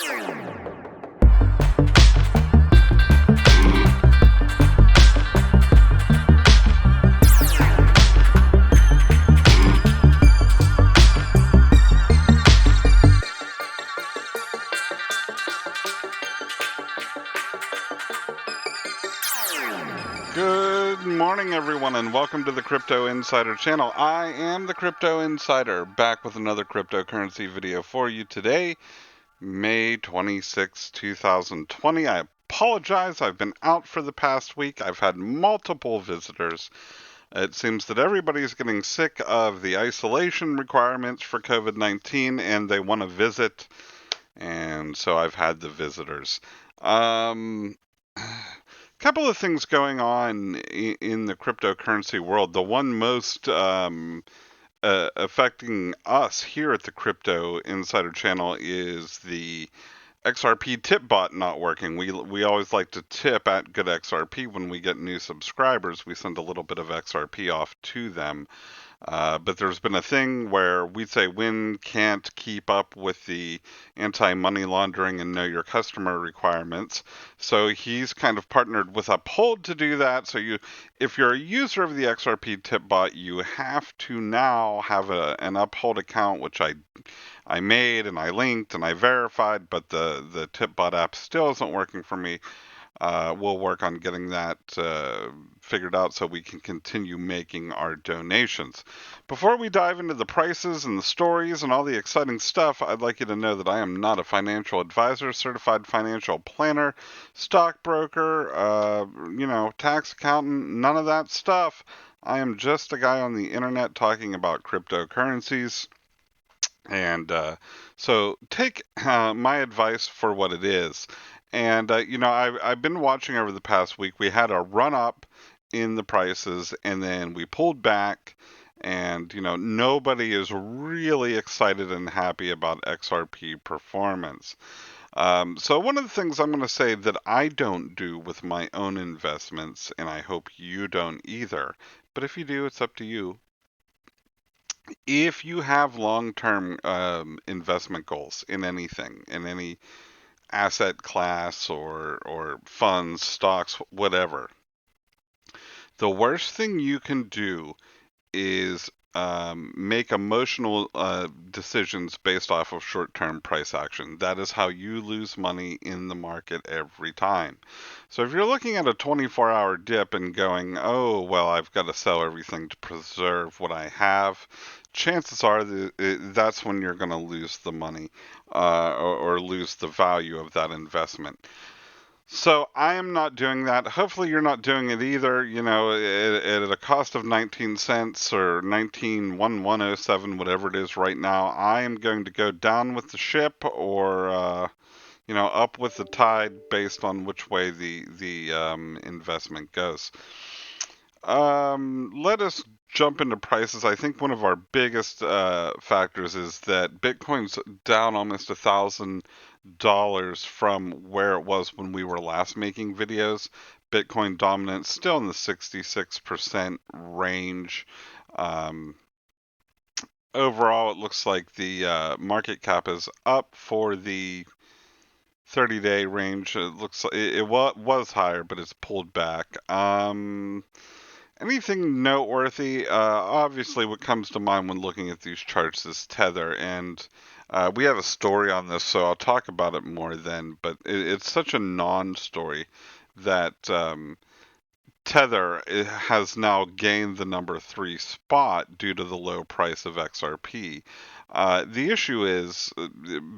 Good morning, everyone, and welcome to the Crypto Insider channel. I am the Crypto Insider, back with another cryptocurrency video for you today, May 26, 2020. I apologize, I've been out for the past week. I've had multiple visitors. It seems that everybody's getting sick of the isolation requirements for COVID-19, and they want to visit, and so I've had the visitors. Couple of things going on in the cryptocurrency world. The one most affecting us here at the Crypto Insider channel is the XRP tip bot not working. We always like to tip at good XRP when we get new subscribers. We send a little bit of XRP off to them. But there's been a thing where we say Win can't keep up with the anti-money laundering and know your customer requirements. So he's kind of partnered with Uphold to do that. So if you're a user of the XRP tip bot, you have to now have an Uphold account, which I made and I linked and I verified, but the tip bot app still isn't working for me. We'll work on getting that figured out so we can continue making our donations. Before we dive into the prices and the stories and all the exciting stuff, I'd like you to know that I am not a financial advisor, certified financial planner, stockbroker, tax accountant, none of that stuff. I am just a guy on the internet talking about cryptocurrencies. And so take my advice for what it is. And, I've been watching over the past week. We had a run up in the prices, and then we pulled back. And, nobody is really excited and happy about XRP performance. So one of the things I'm going to say that I don't do with my own investments, and I hope you don't either, but if you do, it's up to you. If you have long-term investment goals in anything, in any asset class or funds, stocks, whatever, the worst thing you can do is make emotional decisions based off of short-term price action. That is how you lose money in the market every time. So if you're looking at a 24-hour dip and going, oh, well, I've got to sell everything to preserve what I have, chances are that's when you're going to lose the money or lose the value of that investment. So I am not doing that. Hopefully you're not doing it either. At a cost of 19 cents or 19.1107, whatever it is right now, I am going to go down with the ship or, up with the tide based on which way the investment goes. Let us jump into prices. I think one of our biggest factors is that Bitcoin's down almost $1,000 from where it was when we were last making videos. Bitcoin dominance still in the 66% range. Overall, it looks like the market cap is up for the 30-day range. It looks like it was higher, but it's pulled back. Anything noteworthy? Obviously, what comes to mind when looking at these charts is Tether, and we have a story on this, so I'll talk about it more then, but it's such a non-story that Tether has now gained the number 3 spot due to the low price of XRP. The issue is,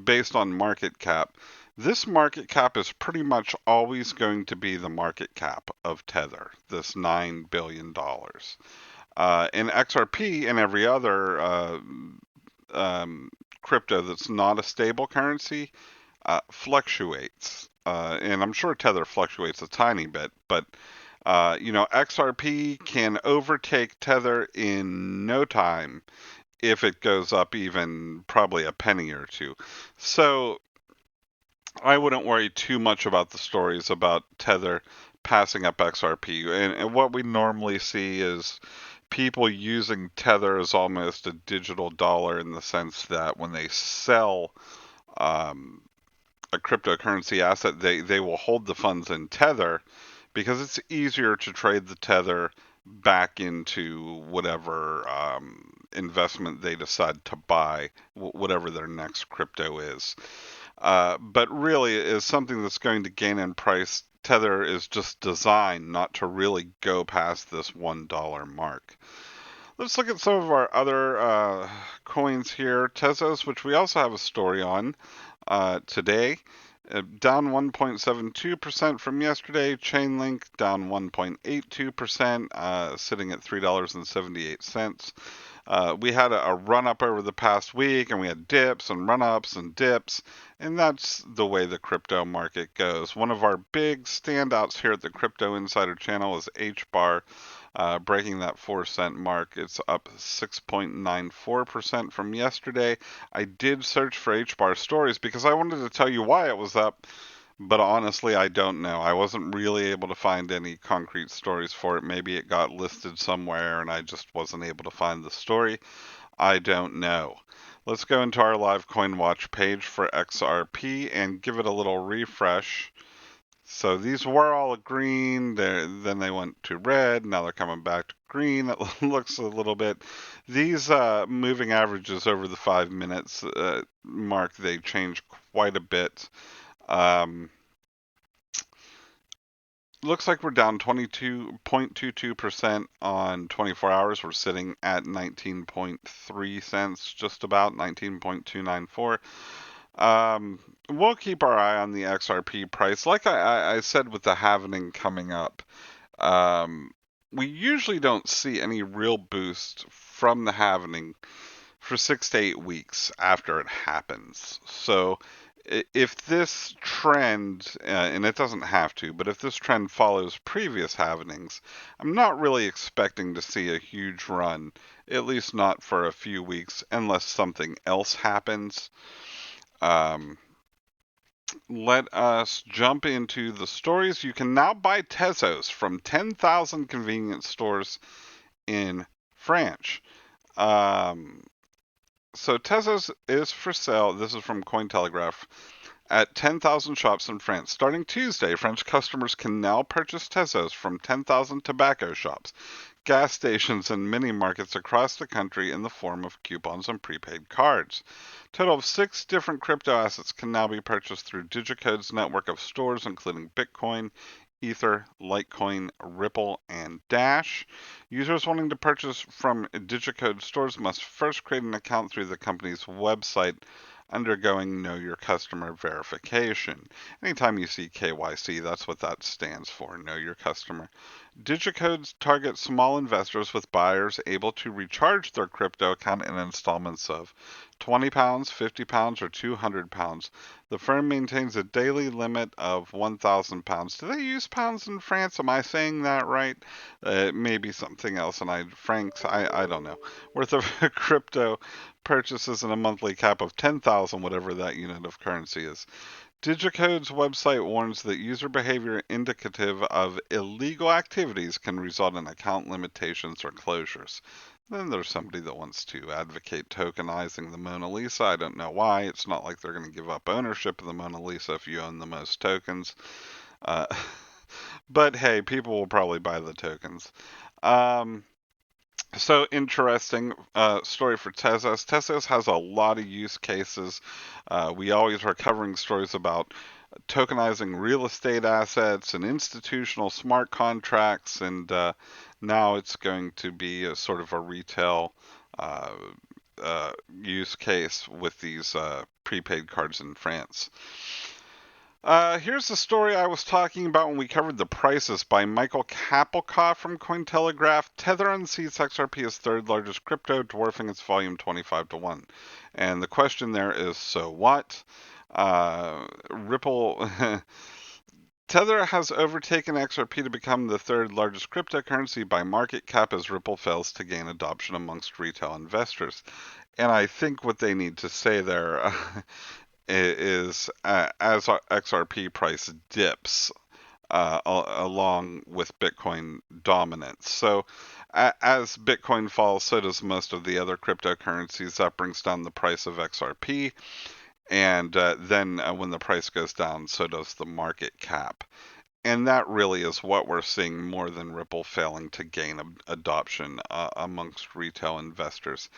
based on market cap, this market cap is pretty much always going to be the market cap of Tether, this $9 billion. In XRP and every other crypto that's not a stable currency fluctuates. And I'm sure Tether fluctuates a tiny bit, but XRP can overtake Tether in no time if it goes up even probably a penny or two. So I wouldn't worry too much about the stories about Tether passing up XRP. And what we normally see is people using Tether as almost a digital dollar in the sense that when they sell a cryptocurrency asset, they will hold the funds in Tether because it's easier to trade the Tether back into whatever investment they decide to buy, whatever their next crypto is. But really, is something that's going to gain in price. Tether is just designed not to really go past this $1 mark. Let's look at some of our other coins here. Tezos, which we also have a story on today, down 1.72% from yesterday. Chainlink down 1.82%, sitting at $3.78. We had a run up over the past week, and we had dips and run ups and dips, and that's the way the crypto market goes. One of our big standouts here at the Crypto Insider channel is HBAR. Breaking that 4 cent mark. It's up 6.94% from yesterday. I did search for HBAR stories because I wanted to tell you why it was up, but honestly, I don't know. I wasn't really able to find any concrete stories for it. Maybe it got listed somewhere and I just wasn't able to find the story. I don't know. Let's go into our live coin watch page for XRP and give it a little refresh. So these were all green, then they went to red, now they're coming back to green. It looks a little bit. These moving averages over the 5 minutes mark, they change quite a bit. Looks like we're down 22.22% on 24 hours. We're sitting at 19.3 cents, just about 19.294. We'll keep our eye on the XRP price. Like I said with the halvening coming up, we usually don't see any real boost from the halvening for 6 to 8 weeks after it happens. So if this trend, and it doesn't have to, but if this trend follows previous halvenings, I'm not really expecting to see a huge run, at least not for a few weeks, unless something else happens. Let us jump into the stories. You can now buy Tezos from 10,000 convenience stores in France. So Tezos is for sale. This is from Cointelegraph. At 10,000 shops in France. Starting Tuesday, French customers can now purchase Tezos from 10,000 tobacco shops, gas stations, and mini markets across the country in the form of coupons and prepaid cards. A total of 6 different crypto assets can now be purchased through Digicode's network of stores, including Bitcoin, Ether, Litecoin, Ripple, and Dash. Users wanting to purchase from Digicode stores must first create an account through the company's website, undergoing Know Your Customer verification. Anytime you see KYC, that's what that stands for, Know Your Customer. Digicodes target small investors, with buyers able to recharge their crypto account in installments of £20, £50, or £200. The firm maintains a daily limit of £1,000. Do they use pounds in France? Am I saying that right? It may be something else, and francs, I don't know. Worth of crypto purchases and a monthly cap of 10,000, whatever that unit of currency is. Digicode's website warns that user behavior indicative of illegal activities can result in account limitations or closures. Then there's somebody that wants to advocate tokenizing the Mona Lisa. I don't know why. It's not like they're going to give up ownership of the Mona Lisa if you own the most tokens. But hey, people will probably buy the tokens. So interesting story for Tezos. Tezos has a lot of use cases. We always are covering stories about tokenizing real estate assets and institutional smart contracts, and now it's going to be a sort of a retail use case with these prepaid cards in France. Here's the story I was talking about when we covered the prices by Michael Kapelka from Cointelegraph. Tether unseats XRP as third largest crypto, dwarfing its volume 25 to 1. And the question there is, so what? Ripple. Tether has overtaken XRP to become the third largest cryptocurrency by market cap as Ripple fails to gain adoption amongst retail investors. And I think what they need to say there is as XRP price dips along with Bitcoin dominance. So as Bitcoin falls, so does most of the other cryptocurrencies. That brings down the price of XRP. And then when the price goes down, so does the market cap. And that really is what we're seeing more than Ripple failing to gain adoption amongst retail investors.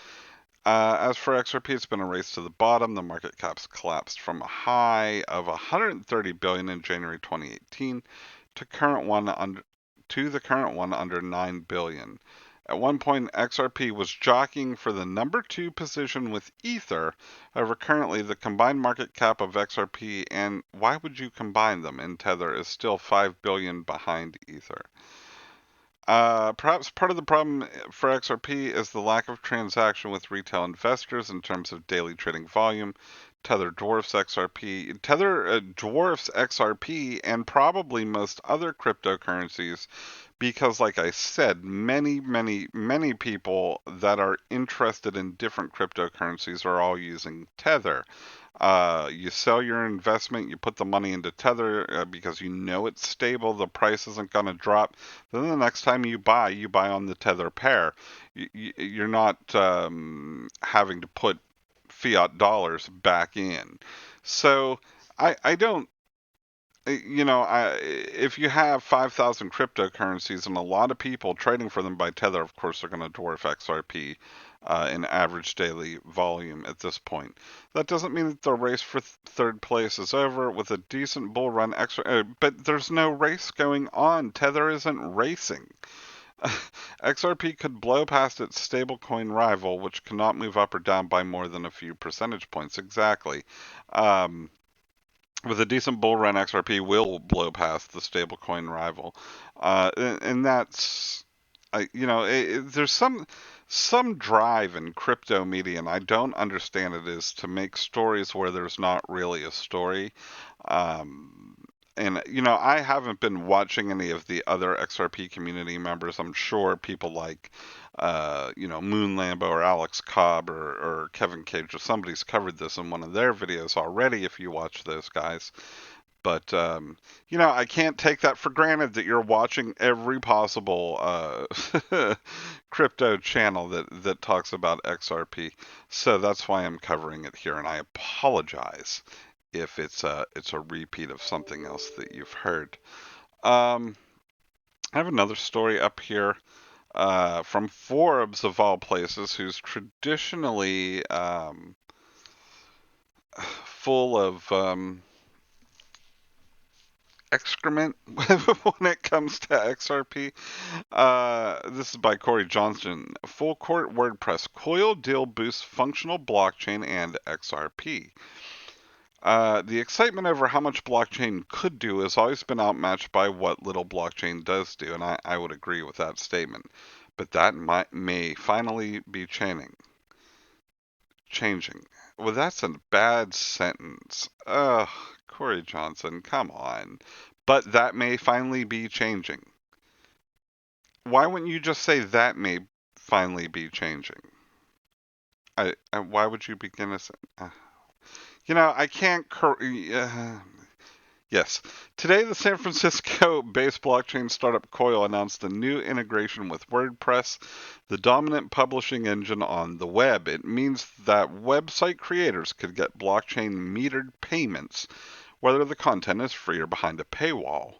As for XRP, it's been a race to the bottom. The market cap's collapsed from a high of 130 billion in January 2018 to the current one under 9 billion. At one point, XRP was jockeying for the number 2 position with Ether. However, currently the combined market cap of XRP and why would you combine them in Tether is still 5 billion behind Ether. Perhaps part of the problem for XRP is the lack of transaction with retail investors in terms of daily trading volume. Tether dwarfs XRP. Tether dwarfs XRP and probably most other cryptocurrencies because, like I said, many people that are interested in different cryptocurrencies are all using Tether. You sell your investment, you put the money into Tether because you know it's stable, the price isn't going to drop. Then the next time you buy on the Tether pair. You're not having to put fiat dollars back in. So I don't if you have 5,000 cryptocurrencies and a lot of people trading for them by Tether, of course, they're going to dwarf XRP in average daily volume at this point. That doesn't mean that the race for third place is over with a decent bull run. But there's no race going on. Tether isn't racing. XRP could blow past its stablecoin rival, which cannot move up or down by more than a few percentage points. Exactly. Um, with a decent bull run, XRP will blow past the stablecoin rival, and that's, there's some drive in crypto media, and I don't understand it, is to make stories where there's not really a story. Um, and I haven't been watching any of the other XRP community members. I'm sure people like, Moon Lambo or Alex Cobb or Kevin Cage or somebody's covered this in one of their videos already. If you watch those guys, but I can't take that for granted that you're watching every possible crypto channel that talks about XRP. So that's why I'm covering it here, and I apologize if it's a repeat of something else that you've heard. Um, I have another story up here from Forbes of all places, who's traditionally full of excrement when it comes to XRP. This is by Corey Johnson. Full court WordPress coil deal boosts functional blockchain and XRP. The excitement over how much blockchain could do has always been outmatched by what little blockchain does do, and I would agree with that statement. But that may finally be changing. Well, that's a bad sentence. Ugh, Corey Johnson, come on. But that may finally be changing. Why wouldn't you just say that may finally be changing? Why would you begin a sentence? I can't. Yes. Today, the San Francisco-based blockchain startup Coil announced a new integration with WordPress, the dominant publishing engine on the web. It means that website creators could get blockchain metered payments, whether the content is free or behind a paywall.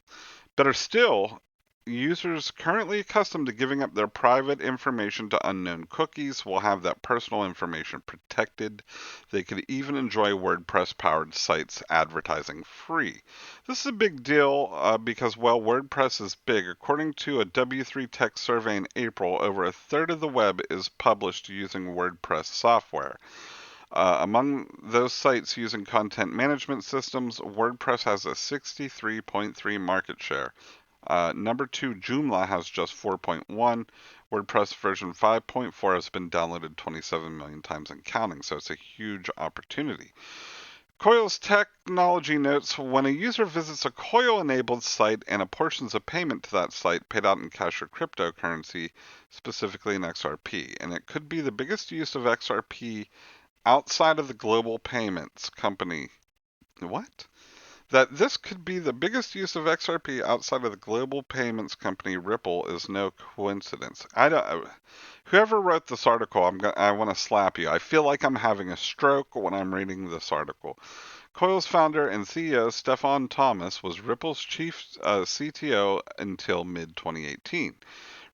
Better still, users currently accustomed to giving up their private information to unknown cookies will have that personal information protected. They could even enjoy WordPress-powered sites advertising free. This is a big deal because, while WordPress is big, according to a W3 Tech survey in April, over a third of the web is published using WordPress software. Among those sites using content management systems, WordPress has a 63.3 market share. Number 2, Joomla has just 4.1. WordPress version 5.4 has been downloaded 27 million times and counting, so it's a huge opportunity. Coil's technology notes when a user visits a Coil-enabled site and apportions a payment to that site paid out in cash or cryptocurrency, specifically in XRP, and it could be the biggest use of XRP outside of the global payments company. What? that this could be the biggest use of XRP outside of the global payments company Ripple is no coincidence. Whoever wrote this article, I want to slap you. I feel like I'm having a stroke when I'm reading this article. Coil's founder and CEO Stefan Thomas was Ripple's chief CTO until mid-2018.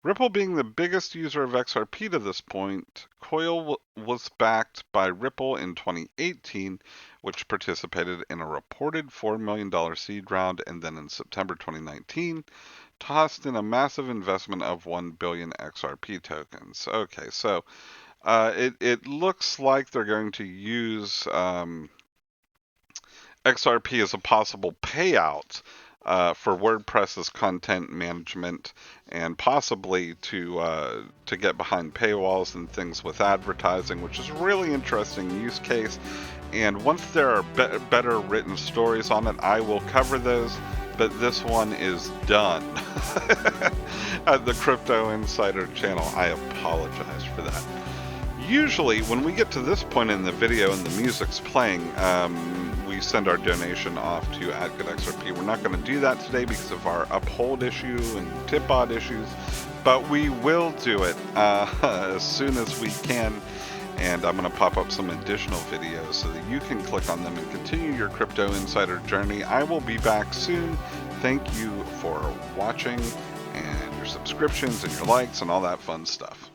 Ripple being the biggest user of XRP to this point, Coil was backed by Ripple in 2018, which participated in a reported $4 million seed round, and then in September 2019, tossed in a massive investment of 1 billion XRP tokens. Okay, so it looks like they're going to use XRP as a possible payout for WordPress's content management, and possibly to get behind paywalls and things with advertising, which is a really interesting use case. And once there are better written stories on it, I will cover those. But this one is done at the Crypto Insider channel. I apologize for that. Usually, when we get to this point in the video and the music's playing, we send our donation off to @GoodXRP. We're not going to do that today because of our uphold issue and tip-bot issues, but we will do it as soon as we can. And I'm going to pop up some additional videos so that you can click on them and continue your Crypto Insider journey. I will be back soon. Thank you for watching and your subscriptions and your likes and all that fun stuff.